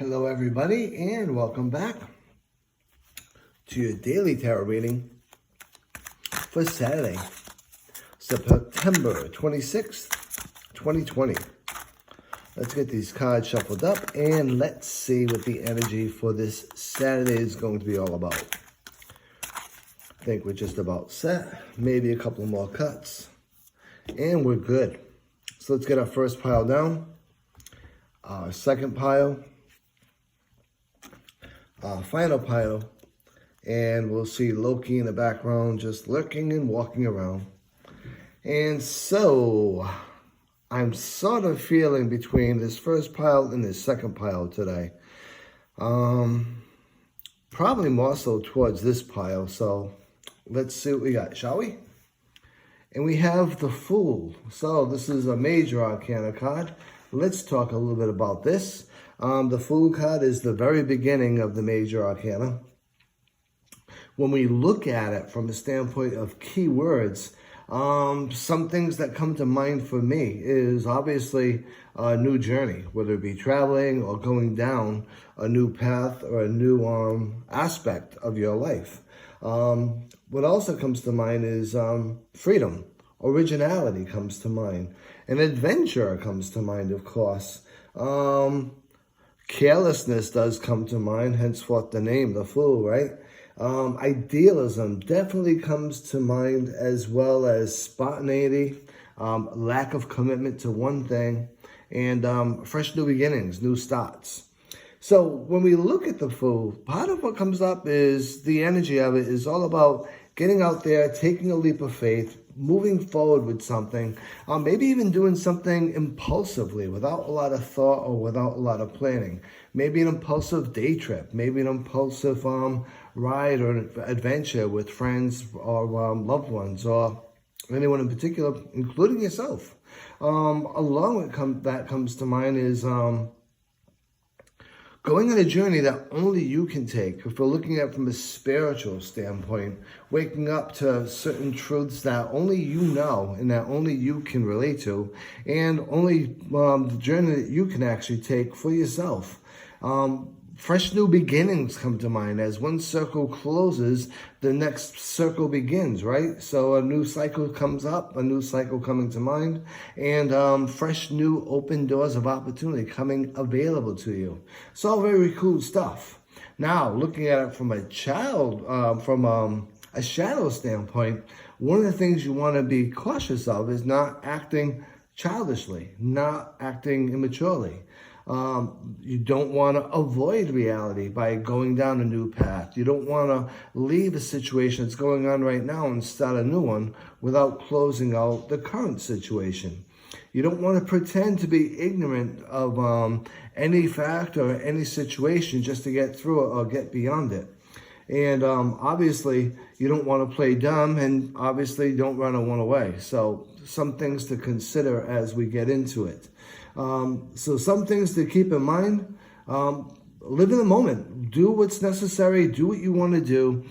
Hello everybody and welcome back to your daily tarot reading for Saturday, September 26th, 2020. Let's get these cards shuffled up and let's see what the energy for this Saturday is going to be all about. I think we're just about set, maybe a couple more cuts, and we're good. So let's get our first pile down, our second pile, final pile, and we'll see Loki in the background just lurking and walking around. And so I'm sort of feeling between this first pile and this second pile today. Probably more so towards this pile, so let's see what we got, shall we? And we have the Fool. So this is a major arcana card. Let's talk a little bit about this. The Fool card is the very beginning of the major arcana. When we look at it from a standpoint of keywords, some things that come to mind for me is obviously a new journey, whether it be traveling or going down a new path or a new aspect of your life. What also comes to mind is freedom, originality comes to mind, and adventure comes to mind, of course. Carelessness does come to mind, henceforth the name, the Fool, right? Idealism definitely comes to mind, as well as spontaneity, lack of commitment to one thing, and fresh new beginnings, new starts. So when we look at the Fool, part of what comes up is the energy of it is all about getting out there, taking a leap of faith, moving forward with something, maybe even doing something impulsively without a lot of thought or without a lot of planning. Maybe an impulsive day trip, maybe an impulsive ride or adventure with friends or loved ones or anyone in particular, including yourself. Along with that comes to mind is going on a journey that only you can take. If we're looking at it from a spiritual standpoint, waking up to certain truths that only you know and that only you can relate to, and only the journey that you can actually take for yourself. Fresh new beginnings come to mind. As one circle closes, the next circle begins, right? So a new cycle comes up, a new cycle coming to mind, and fresh new open doors of opportunity coming available to you. It's all very cool stuff. Now, looking at it from a a shadow standpoint, one of the things you want to be cautious of is not acting childishly, not acting immaturely. You don't want to avoid reality by going down a new path. You don't want to leave a situation that's going on right now and start a new one without closing out the current situation. You don't want to pretend to be ignorant of any fact or any situation just to get through it or get beyond it. And obviously, you don't want to play dumb, and obviously don't run away. So some things to consider as we get into it. So some things to keep in mind: live in the moment, do what's necessary, do what you want to do,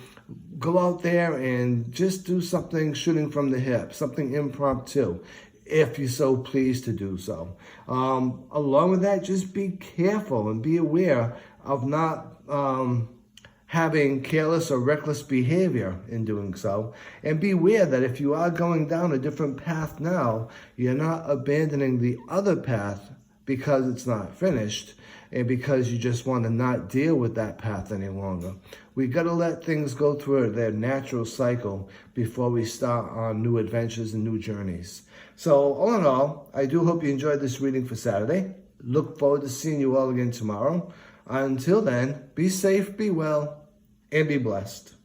go out there and just do something shooting from the hip, something impromptu, if you're so pleased to do so. Along with that, just be careful and be aware of not having careless or reckless behavior in doing so. And be aware that if you are going down a different path now, you're not abandoning the other path because it's not finished and because you just want to not deal with that path any longer. We got to let things go through their natural cycle before we start on new adventures and new journeys. So all in all, I do hope you enjoyed this reading for Saturday. Look forward to seeing you all again tomorrow. Until then, be safe, be well, and be blessed.